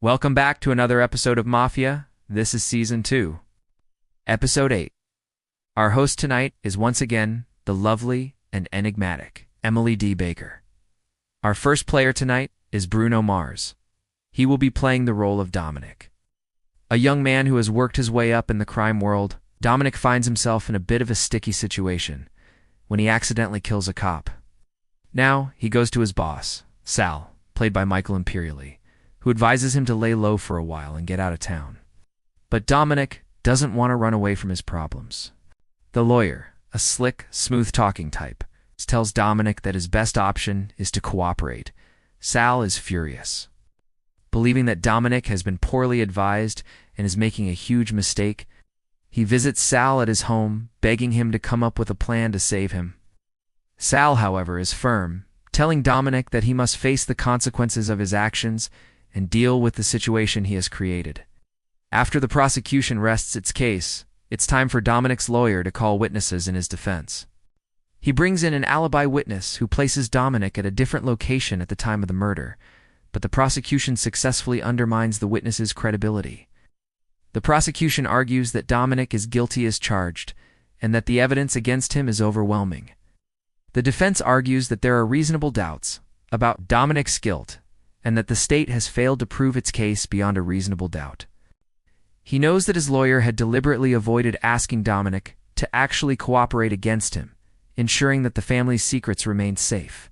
Welcome back to another episode of Mafia. This is Season 2, Episode 8. Our host tonight is once again the lovely and enigmatic Emily D. Baker. Our first player tonight is Bruno Mars. He will be playing the role of Dominic. A young man who has worked his way up in the crime world, Dominic finds himself in a bit of a sticky situation when he accidentally kills a cop. Now, he goes to his boss, Sal, played by Michael Imperioli, who advises him to lay low for a while and get out of town. But Dominic doesn't want to run away from his problems. The lawyer, a slick, smooth-talking type, tells Dominic that his best option is to cooperate. Sal is furious. Believing that Dominic has been poorly advised and is making a huge mistake, he visits Sal at his home, begging him to come up with a plan to save him. Sal, however, is firm, telling Dominic that he must face the consequences of his actions and deal with the situation he has created. After the prosecution rests its case, it's time for Dominic's lawyer to call witnesses in his defense. He brings in an alibi witness who places Dominic at a different location at the time of the murder, but the prosecution successfully undermines the witness's credibility. The prosecution argues that Dominic is guilty as charged, and that the evidence against him is overwhelming. The defense argues that there are reasonable doubts about Dominic's guilt, and that the state has failed to prove its case beyond a reasonable doubt. He knows that his lawyer had deliberately avoided asking Dominic to actually cooperate against him, ensuring that the family's secrets remained safe.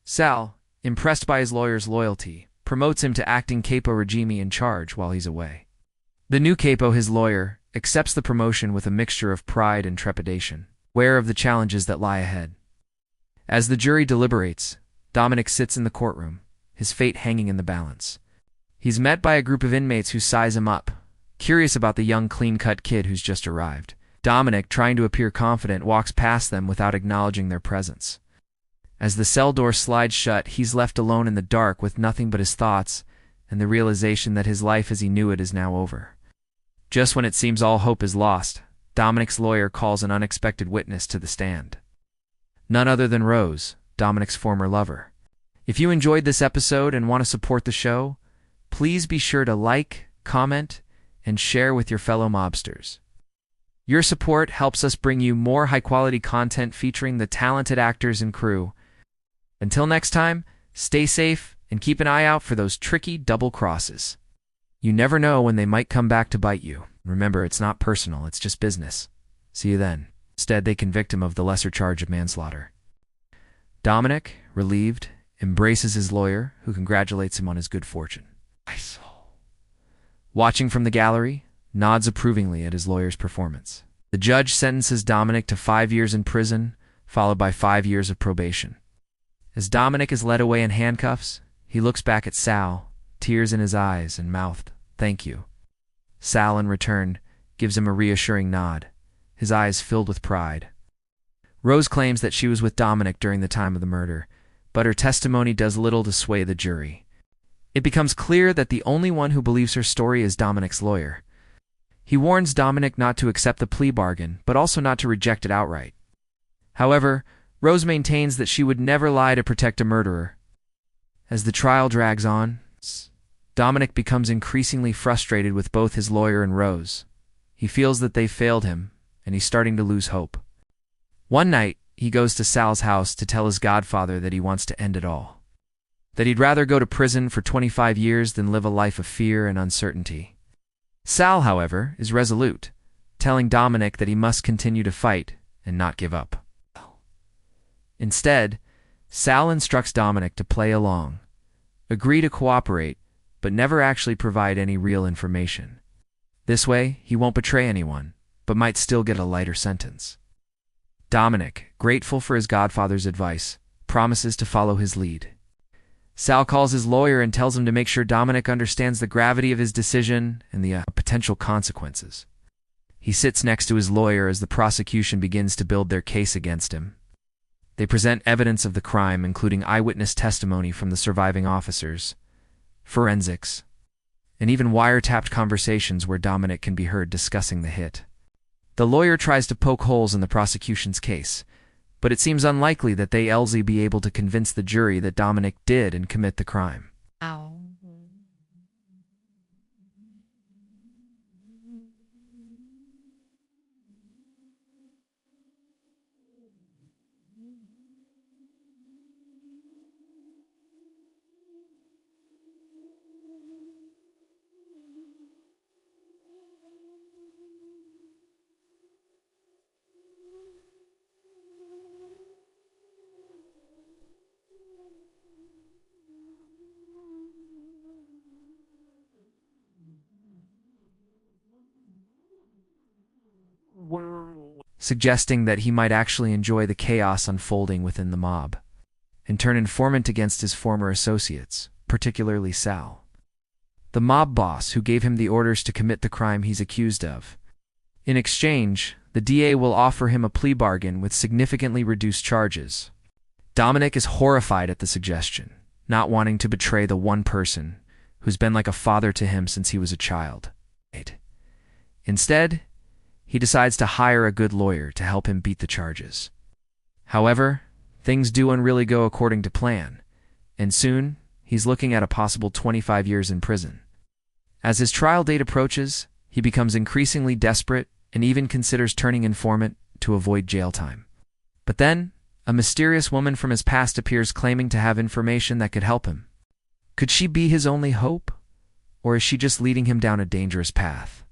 Sal, impressed by his lawyer's loyalty, promotes him to acting capo regime in charge while he's away. The new capo, his lawyer, accepts the promotion with a mixture of pride and trepidation, aware of the challenges that lie ahead. As the jury deliberates, Dominic sits in the courtroom, his fate hanging in the balance. He's met by a group of inmates who size him up, curious about the young clean-cut kid who's just arrived. Dominic, trying to appear confident, walks past them without acknowledging their presence. As the cell door slides shut, he's left alone in the dark with nothing but his thoughts and the realization that his life as he knew it is now over. Just when it seems all hope is lost, Dominic's lawyer calls an unexpected witness to the stand. None other than Rose, Dominic's former lover. If you enjoyed this episode and want to support the show, please be sure to like, comment, and share with your fellow mobsters. Your support helps us bring you more high-quality content featuring the talented actors and crew. Until next time, stay safe and keep an eye out for those tricky double crosses. You never know when they might come back to bite you. Remember, it's not personal, it's just business. See you then. Instead, they convict him of the lesser charge of manslaughter. Dominic, relieved, embraces his lawyer, who congratulates him on his good fortune. Watching from the gallery, nods approvingly at his lawyer's performance. The judge sentences Dominic to 5 years in prison, followed by 5 years of probation. As Dominic is led away in handcuffs, he looks back at Sal, tears in his eyes, and mouthed, "Thank you." Sal, in return, gives him a reassuring nod, his eyes filled with pride. Rose claims that she was with Dominic during the time of the murder, but her testimony does little to sway the jury. It becomes clear that the only one who believes her story is Dominic's lawyer. He warns Dominic not to accept the plea bargain, but also not to reject it outright. However, Rose maintains that she would never lie to protect a murderer. As the trial drags on, Dominic becomes increasingly frustrated with both his lawyer and Rose. He feels that they've failed him, and he's starting to lose hope. One night, he goes to Sal's house to tell his godfather that he wants to end it all. That he'd rather go to prison for 25 years than live a life of fear and uncertainty. Sal, however, is resolute, telling Dominic that he must continue to fight and not give up. Instead, Sal instructs Dominic to play along, agree to cooperate, but never actually provide any real information. This way, he won't betray anyone, but might still get a lighter sentence. Dominic, grateful for his godfather's advice, promises to follow his lead. Sal calls his lawyer and tells him to make sure Dominic understands the gravity of his decision and the potential consequences. He sits next to his lawyer as the prosecution begins to build their case against him. They present evidence of the crime, including eyewitness testimony from the surviving officers, forensics, and even wiretapped conversations where Dominic can be heard discussing the hit. The lawyer tries to poke holes in the prosecution's case, but it seems unlikely that they'll be able to convince the jury that Dominic did and commit the crime. suggesting that he might actually enjoy the chaos unfolding within the mob, and turn informant against his former associates, particularly Sal, the mob boss who gave him the orders to commit the crime he's accused of. In exchange, the DA will offer him a plea bargain with significantly reduced charges. Dominic is horrified at the suggestion, not wanting to betray the one person who's been like a father to him since he was a child. Instead, he decides to hire a good lawyer to help him beat the charges. However, things don't really go according to plan, and soon he's looking at a possible 25 years in prison. As his trial date approaches, he becomes increasingly desperate and even considers turning informant to avoid jail time. But then, a mysterious woman from his past appears claiming to have information that could help him. Could she be his only hope? Or is she just leading him down a dangerous path?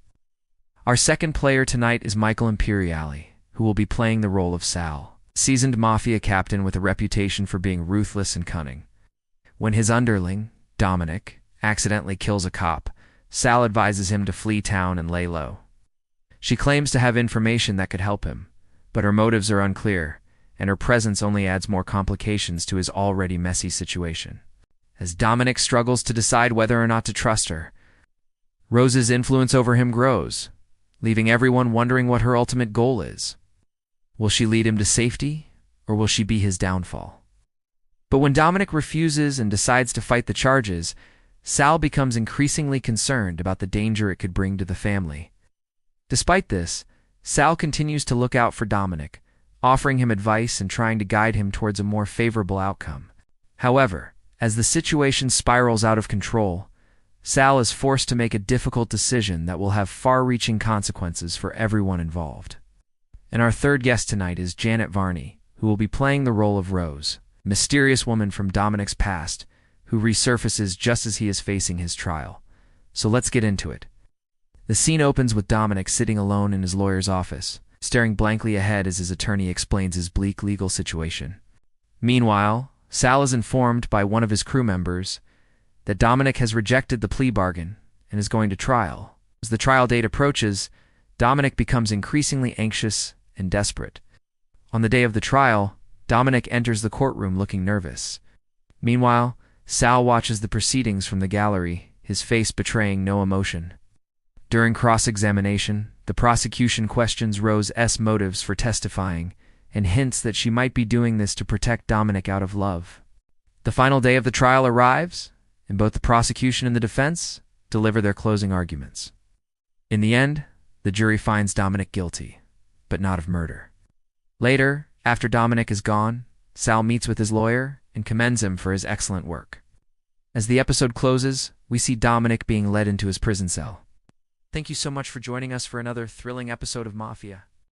Our second player tonight is Michael Imperiali, who will be playing the role of Sal, seasoned Mafia captain with a reputation for being ruthless and cunning. When his underling, Dominic, accidentally kills a cop, Sal advises him to flee town and lay low. She claims to have information that could help him, but her motives are unclear, and her presence only adds more complications to his already messy situation. As Dominic struggles to decide whether or not to trust her, Rose's influence over him grows, leaving everyone wondering what her ultimate goal is. Will she lead him to safety, or will she be his downfall? But when Dominic refuses and decides to fight the charges, Sal becomes increasingly concerned about the danger it could bring to the family. Despite this, Sal continues to look out for Dominic, offering him advice and trying to guide him towards a more favorable outcome. However, as the situation spirals out of control, Sal is forced to make a difficult decision that will have far-reaching consequences for everyone involved. And our third guest tonight is Janet Varney, who will be playing the role of Rose, a mysterious woman from Dominic's past, who resurfaces just as he is facing his trial. So let's get into it. The scene opens with Dominic sitting alone in his lawyer's office, staring blankly ahead as his attorney explains his bleak legal situation. Meanwhile, Sal is informed by one of his crew members that Dominic has rejected the plea bargain and is going to trial. As the trial date approaches, Dominic becomes increasingly anxious and desperate. On the day of the trial, Dominic enters the courtroom looking nervous. Meanwhile, Sal watches the proceedings from the gallery, his face betraying no emotion. During cross-examination, the prosecution questions Rose's motives for testifying and hints that she might be doing this to protect Dominic out of love. The final day of the trial arrives, and both the prosecution and the defense deliver their closing arguments. In the end, the jury finds Dominic guilty, but not of murder. Later, after Dominic is gone, Sal meets with his lawyer and commends him for his excellent work. As the episode closes, we see Dominic being led into his prison cell. Thank you so much for joining us for another thrilling episode of Mafia.